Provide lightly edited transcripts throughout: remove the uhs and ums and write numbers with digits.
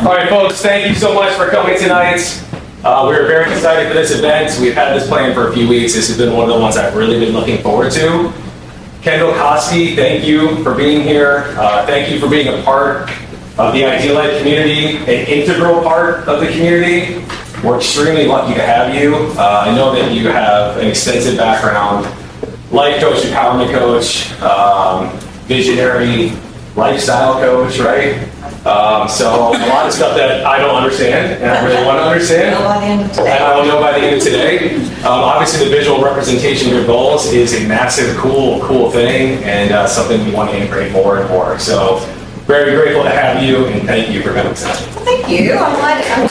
All right, folks, thank you so much for coming tonight. We're very excited for this event. We've had this planned for a few weeks. This has been one of the ones I've really been looking forward to. Kendall Koski, thank you for being here. Thank you for being a part of the Ideal-Ed community, an integral part of the community. We're extremely lucky to have you. I know that you have an extensive background, life coach, empowerment coach, visionary lifestyle coach, right? So a lot of stuff that I don't understand and I really want to understand. And I will know by the end of today. Obviously the visual representation of your goals is a massive, cool thing and something we want to integrate more and more. So very grateful to have you and thank you for coming tonight. Thank you. I'm glad to come.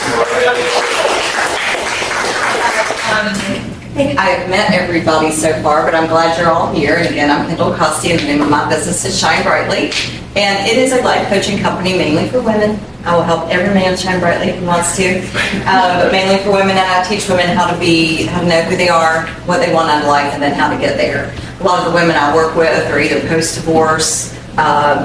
I think I've met everybody so far, but I'm glad you're all here. And again, I'm Kendall Koski, and the name of my business is Shine Brightly. And it is a life coaching company mainly for women. I will help every man shine brightly if he wants to, but mainly for women. And I teach women how to know who they are, what they want out of life, and then how to get there. A lot of the women I work with are either post-divorce,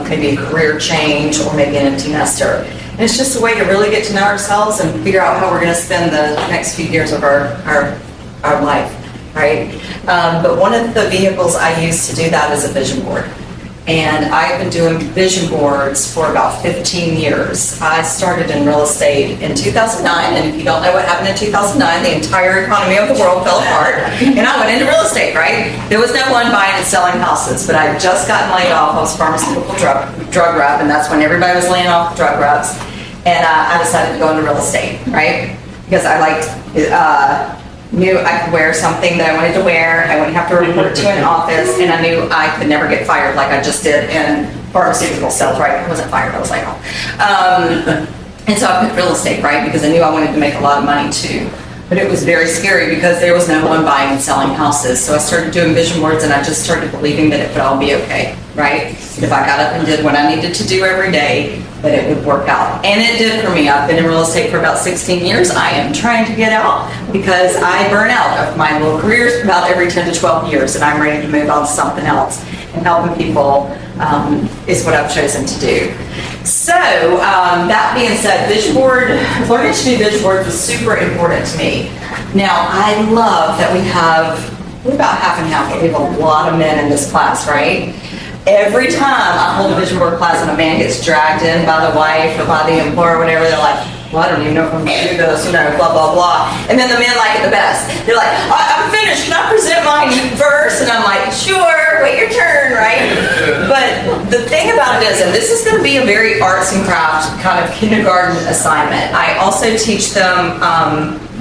maybe a career change, or maybe an empty nester. And it's just a way to really get to know ourselves and figure out how we're going to spend the next few years of our life, right? But one of the vehicles I use to do that is a vision board. And I've been doing vision boards for about 15 years. I started in real estate in 2009, and if you don't know what happened in 2009, the entire economy of the world fell apart, and I went into real estate, right? There was no one buying and selling houses, but I had just gotten laid off. I was a pharmaceutical drug rep, and that's when everybody was laying off drug reps, and I decided to go into real estate, right? Because I knew I could wear something that I wanted to wear. I wouldn't have to report to an office, and I knew I could never get fired like I just did in pharmaceutical sales, right? I wasn't fired, I was laid off. And so I picked real estate, right? Because I knew I wanted to make a lot of money too. But it was very scary because there was no one buying and selling houses. So I started doing vision boards, and I just started believing that it would all be okay, right? If I got up and did what I needed to do every day, that it would work out. And it did for me. I've been in real estate for about 16 years. I am trying to get out because I burn out of my little careers about every 10 to 12 years, and I'm ready to move on to something else. And helping people is what I've chosen to do. So that being said, vision board, learning to do vision boards was super important to me. Now, I love that we're about half and half, but we have a lot of men in this class, right? Every time I hold a vision board class and a man gets dragged in by the wife or by the employer or whatever, they're like, well, I don't even know if I'm going to do this, blah, blah, blah. And then the men like it the best. They're like, I'm finished. Can I present my verse? And I'm like, sure, wait your turn, right? But the thing about it is, and this is going to be a very arts and crafts kind of kindergarten assignment. I also teach them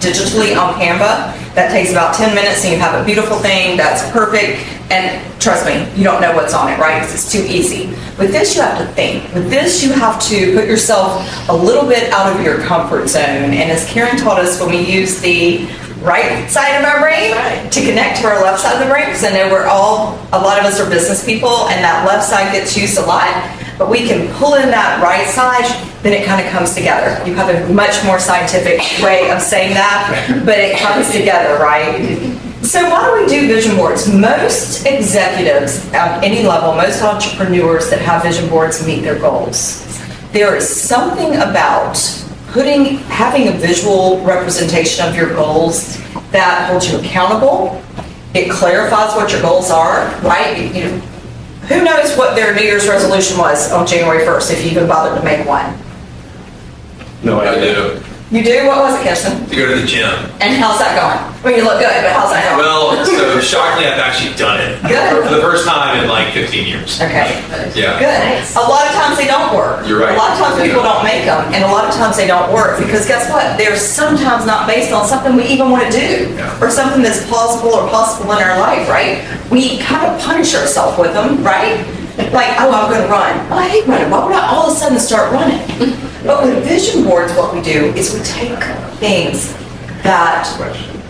digitally on Canva. That takes about 10 minutes, and you have a beautiful thing that's perfect. And trust me, you don't know what's on it, right? Because it's too easy. With this, you have to think. With this, you have to put yourself a little bit out of your comfort zone. And as Karen taught us, when we use the right side of our brain to connect to our left side of the brain, because I know a lot of us are business people, and that left side gets used a lot. But we can pull in that right side, then it kind of comes together. You have a much more scientific way of saying that, but it comes together, right? So why do we do vision boards? Most executives at any level, most entrepreneurs that have vision boards meet their goals. There is something about having a visual representation of your goals that holds you accountable. It clarifies what your goals are, right? Who knows what their New Year's resolution was on January 1st, if you even bothered to make one? No I idea. do. You do? What was it, Kirsten? To go to the gym. And how's that going? Well, you look good, but how's that going? Well, so shockingly, I've actually done it. Good. For the first time in like 15 years. Okay. Yeah. Good. A lot of times they don't work. You're right. A lot of times people don't make them, and a lot of times they don't work because guess what? They're sometimes not based on something we even want to do, or something that's plausible or possible in our life, right? We kind of punish ourselves with them, right? Like, oh, I'm going to run. Oh, I hate running. Why would I all of a sudden start running? But with vision boards, what we do is we take things that,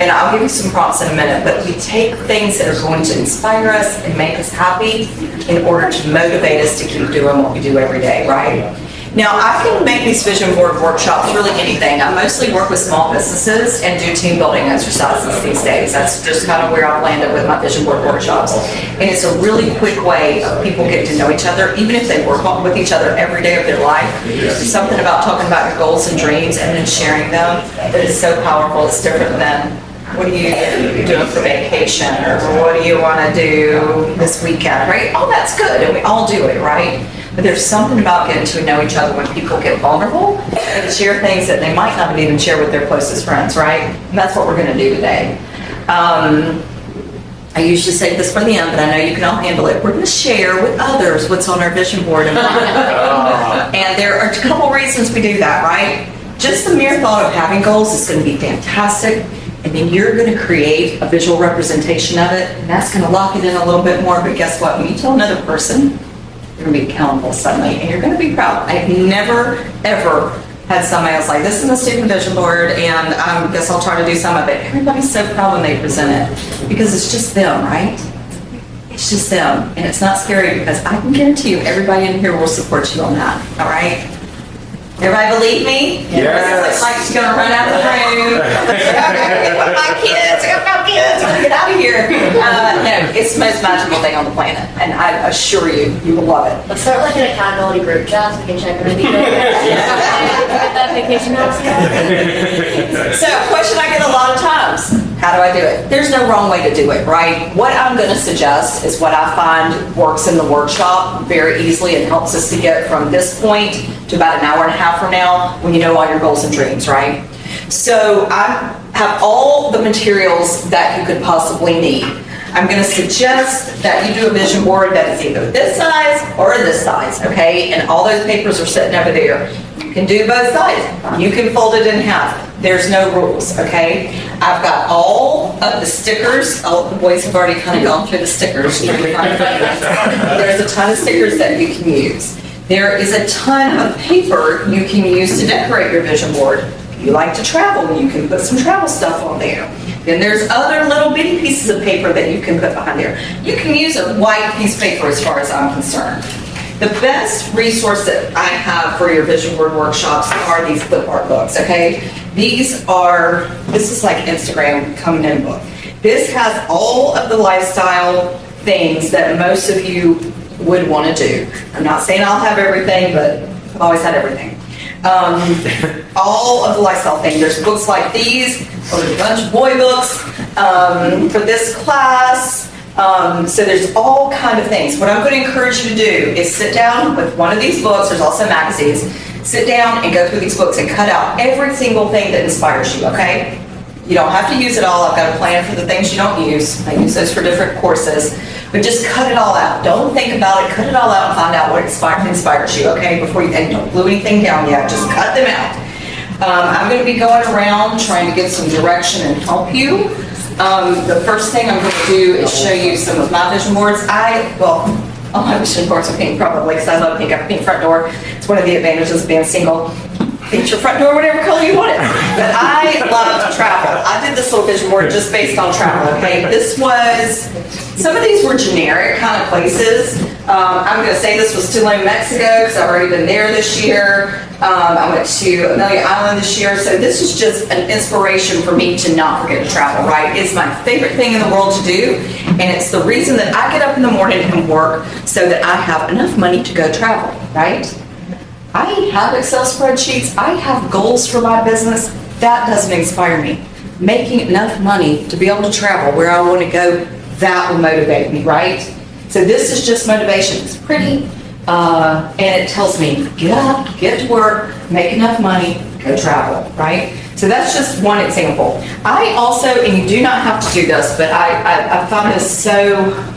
and I'll give you some prompts in a minute, but we take things that are going to inspire us and make us happy in order to motivate us to keep doing what we do every day, right? Now, I can make these vision board workshops really anything. I mostly work with small businesses and do team building exercises these days. That's just kind of where I've landed with my vision board workshops. And it's a really quick way of people getting to know each other, even if they work with each other every day of their life. There's something about talking about your goals and dreams and then sharing them that is so powerful. It's different than, what are you doing for vacation? Or what do you want to do this weekend, right? Oh, that's good, and we all do it, right? But there's something about getting to know each other when people get vulnerable and share things that they might not even share with their closest friends, right? And that's what we're going to do today. I usually save this for the end, but I know you can all handle it. We're going to share with others what's on our vision board. And there are a couple reasons we do that, right? Just the mere thought of having goals is going to be fantastic. And then you're going to create a visual representation of it. And that's going to lock it in a little bit more. But guess what? When you tell another person, you're going to be accountable suddenly. And you're going to be proud. I've never, ever had somebody else like, this is a student vision board, and I guess I'll try to do some of it. Everybody's so proud when they present it because it's just them, right? It's just them, and it's not scary because I can guarantee you everybody in here will support you on that, all right? Everybody believe me? Yes. Looks like she's gonna run out of the room. I gotta get with my kids, I got 5 kids, I'm gonna get out of here. No, it's the most magical thing on the planet, and I assure you, you will love it. Let's start like an accountability group chat so we can check when we get that vacation house. So, a question I get a lot of times, how do I do it? There's no wrong way to do it, right? What I'm gonna suggest is what I find works in the workshop very easily and helps us to get from this point to about an hour and a half from now when you know all your goals and dreams, right? So I have all the materials that you could possibly need. I'm going to suggest that you do a vision board that is either this size or this size, okay? And all those papers are sitting over there. You can do both sides. You can fold it in half. There's no rules, okay? I've got all of the stickers. Oh, the boys have already kind of gone through the stickers. There's a ton of stickers that you can use. There is a ton of paper you can use to decorate your vision board. If you like to travel, you can put some travel stuff on there. Then there's other little bitty pieces of paper that you can put behind there. You can use a white piece of paper as far as I'm concerned. The best resource that I have for your vision board workshops are these clip art books, okay? This is like Instagram coming in book. This has all of the lifestyle things that most of you would want to do. I'm not saying I'll have everything, but I've always had everything. All of the lifestyle things. There's books like these, or there's a bunch of boy books for this class. So there's all kind of things. What I'm going to encourage you to do is sit down with one of these books. There's also magazines. Sit down and go through these books and cut out every single thing that inspires you, okay? You don't have to use it all. I've got a plan for the things you don't use. I use those for different courses. But just cut it all out. Don't think about it. Cut it all out and find out what inspires you, okay? Before you, and don't glue anything down yet. Just cut them out. I'm going to be going around trying to get some direction and help you. The first thing I'm going to do is show you some of my vision boards. All my vision boards are pink probably because I love pink. I have a pink front door. It's one of the advantages of being single. Paint your front door whatever color you want it. But I love to travel. I did this little vision board just based on travel, okay? Some of these were generic kind of places. I'm going to say this was Tulum, Mexico, because I've already been there this year. I went to Amelia Island this year. So this is just an inspiration for me to not forget to travel, right? It's my favorite thing in the world to do. And it's the reason that I get up in the morning and work so that I have enough money to go travel, right? I have Excel spreadsheets. I have goals for my business. That doesn't inspire me. Making enough money to be able to travel where I want to go, that will motivate me, right? So this is just motivation. It's pretty, and it tells me, get up, get to work, make enough money, go travel, right? So that's just one example. I also, and you do not have to do this, but I found this so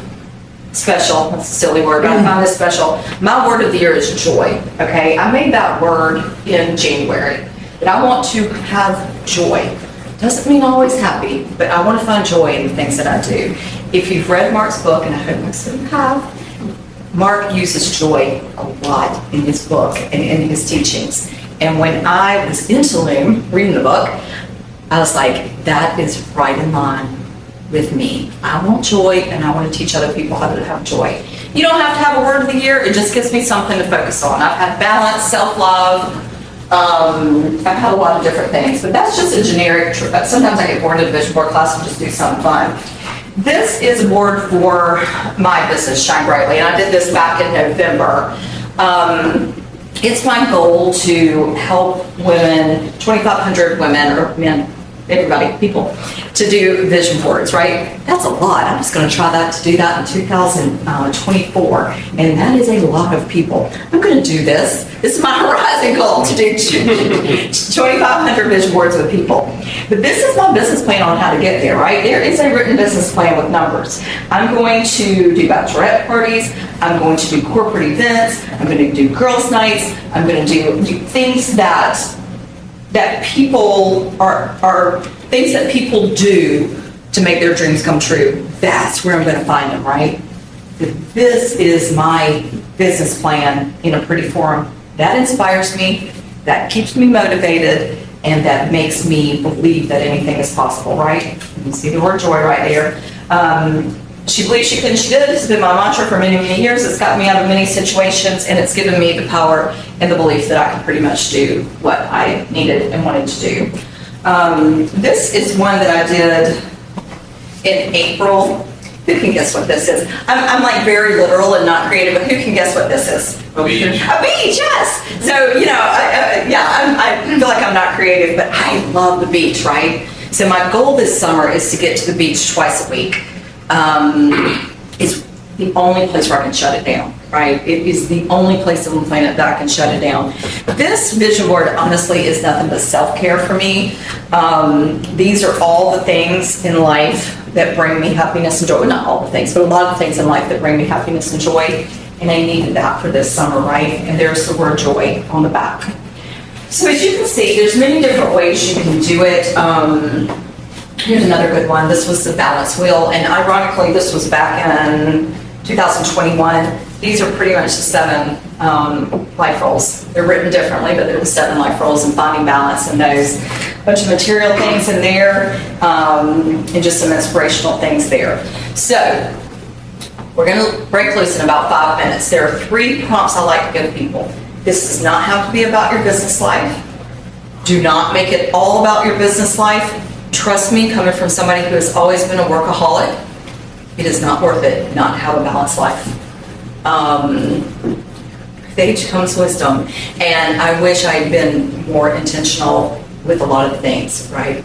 special. That's a silly word, but I found this special. My word of the year is joy, okay? I made that word in January, but I want to have joy. Doesn't mean always happy, but I want to find joy in the things that I do. If you've read Mark's book, and I hope most of you have, Mark uses joy a lot in his book and in his teachings. And when I was in Tulum reading the book, I was like, that is right in line with me. I want joy, and I want to teach other people how to have joy. You don't have to have a word of the year, it just gives me something to focus on. I've had balance, self-love, I've had a lot of different things, but that's just a generic, sometimes I get bored in a vision board class and just do something fun. This is a board for my business, Shine Brightly, and I did this back in November. It's my goal to help women, 2,500 women or men, everybody, people, to do vision boards, right? That's a lot. I'm just going to try to do that in 2024, and that is a lot of people. I'm going to do this. This is my horizon goal, to do 2,500 vision boards with people. But this is my business plan on how to get there, right? There is a written business plan with numbers. I'm going to do bachelorette parties. I'm going to do corporate events. I'm going to do girls' nights. I'm going to do things that people are things that people do to make their dreams come true. That's where I'm going to find them, right? This is my business plan in a pretty form. That inspires me, that keeps me motivated, and that makes me believe that anything is possible, right? You can see the word joy right there. She believes she can, she did. It's been my mantra for many, many years. It's gotten me out of many situations, and it's given me the power and the belief that I can pretty much do what I needed and wanted to do. This is one that I did in April. Who can guess what this is? I'm like very literal and not creative, but who can guess what this is? A beach. A beach, yes. So, you know, I feel like I'm not creative, but I love the beach, right? So my goal this summer is to get to the beach twice a week. It's the only place where I can shut it down, right? It is the only place on the planet that I can shut it down. This vision board, honestly, is nothing but self-care for me. These are all the things in life that bring me happiness and joy. Well, not all the things, but a lot of the things in life that bring me happiness and joy. And I needed that for this summer, right? And there's the word joy on the back. So as you can see, there's many different ways you can do it. Here's another good one. This was the balance wheel, and ironically, this was back in 2021. These are pretty much the 7 life roles. They're written differently, but they're the 7 life roles and finding balance in those. A bunch of material things in there, and just some inspirational things there. So, we're going to break loose in about 5 minutes. There are 3 prompts I like to give people. This does not have to be about your business life. Do not make it all about your business life. Trust me, coming from somebody who has always been a workaholic, it is not worth it not to have a balanced life. With age comes wisdom, and I wish I had been more intentional with a lot of the things, right?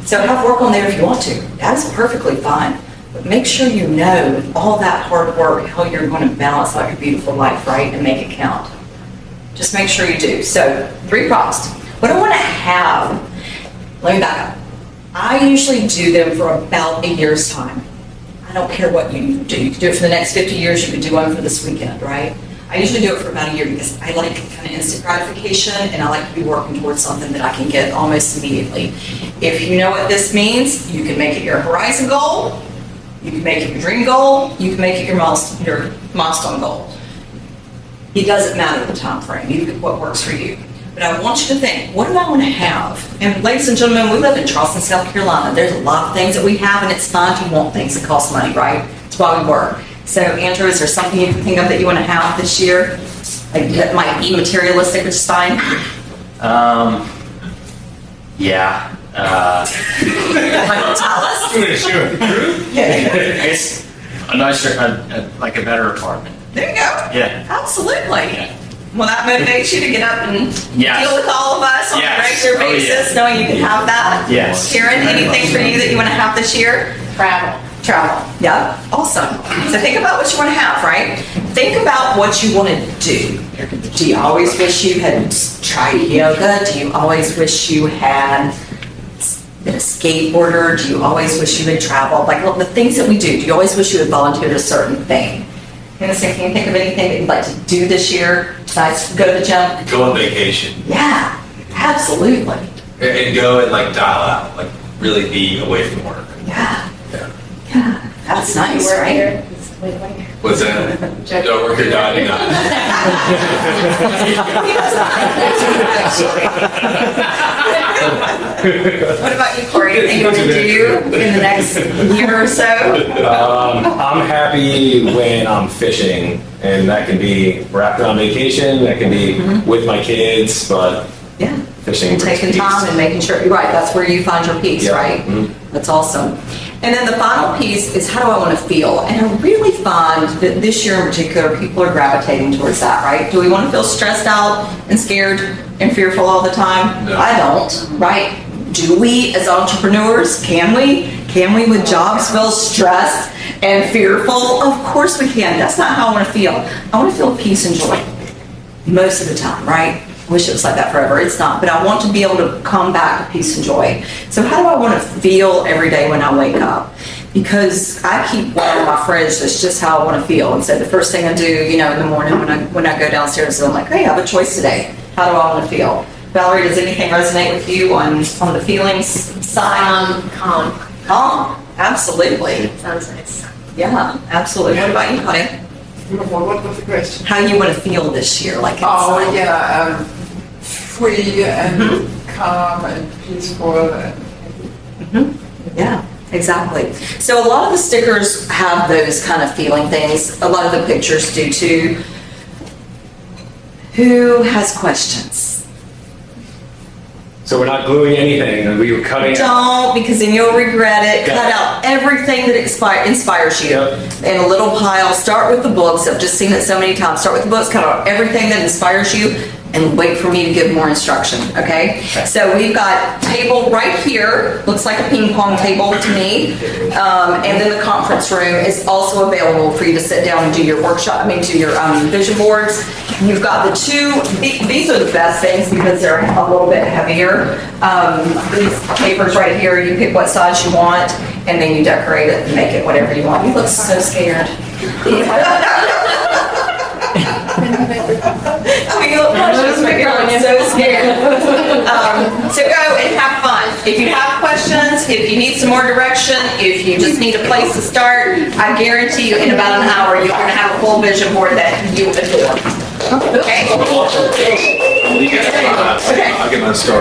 So have work on there if you want to. That is perfectly fine. But make sure you know with all that hard work how you're going to balance out your beautiful life, right, and make it count. Just make sure you do. So 3 prompts. What I want to have, let me back up. I usually do them for about a year's time. I don't care what you do. You can do it for the next 50 years. You can do one for this weekend, right? I usually do it for about a year because I like kind of instant gratification, and I like to be working towards something that I can get almost immediately. If you know what this means, you can make it your horizon goal. You can make it your dream goal. You can make it your milestone goal. It doesn't matter the time frame. You pick what works for you. But I want you to think, what do I want to have? And ladies and gentlemen, we live in Charleston, South Carolina. There's a lot of things that we have, and it's fine to want things that cost money, right? It's why we work. So, Andrew, is there something you can think of that you want to have this year? Like, that might be materialistic, which is fine? Yeah. Tell us. Sure. It's a nicer, like a better apartment. There you go. Yeah. Absolutely. Yeah. Will that motivate you to get up and Yes. deal with all of us on Yes. a regular Oh, basis, yeah. knowing you can have that? Yes. Karen, anything for you that you want to have this year? Travel. Travel. Yeah, awesome. So think about what you want to have, right? Think about what you want to do. Do you always wish you had tried yoga? Do you always wish you had been a skateboarder? Do you always wish you had traveled? Like the things that we do, do you always wish you had volunteered a certain thing? Can you think of anything that you'd like to do this year besides go to the gym? Go on vacation Yeah, absolutely. and go and like dial out, like really be away from work. Yeah, Yeah. yeah. That's nice, Work right? here. Wait. What's that? Don't work or die to not. What about you, Corey? anything you want to do in the next year or so? I'm happy when I'm fishing, and that can be wrapped around vacation, that can be with my kids, but Yeah. fishing brings Taking peace. time and making sure, right, that's where you find your peace, Yeah. right? Mhm. That's awesome. And then the final piece is how do I want to feel? And I really find that this year in particular, people are gravitating towards that, right? Do we want to feel stressed out and scared and fearful all the time? No. I don't, right? Do we as entrepreneurs? Can we? Can we with jobs feel stressed and fearful? Of course we can. That's not how I want to feel. I want to feel peace and joy most of the time, right? I wish it was like that forever. It's not, but I want to be able to come back to peace and joy. So how do I want to feel every day when I wake up? Because I keep one in my fridge that's just how I want to feel. And so the first thing I do, in the morning when I go downstairs, I'm like, hey, I have a choice today. How do I want to feel? Valerie, does anything resonate with you on the feelings side? Calm. Calm, absolutely. Sounds nice. Yeah, absolutely. What about you, honey? What was the question? How you want to feel this year, like Oh, inside? yeah, free and calm and peaceful and Yeah, exactly. So a lot of the stickers have those kind of feeling things. A lot of the pictures do too. Who has questions? So we're not gluing anything, and we were cutting out. Don't, because then you'll regret it. Yeah. Cut out everything that inspires you Yep. in a little pile. Start with the books. I've just seen it so many times. Start with the books, cut out everything that inspires you, and wait for me to give more instruction, okay? So we've got table right here, looks like a ping pong table to me. And then the conference room is also available for you to sit down and do your workshop, do your vision boards. You've got the two, these are the best things because they're a little bit heavier. These papers right here, you pick what size you want, and then you decorate it and make it whatever you want. You look so scared. You look so scared. So go and have fun. If you have questions, if you need some more direction, if you just need a place to start, I guarantee you in about an hour, you're gonna have a full vision board that you adore. Okay? I'll get my start.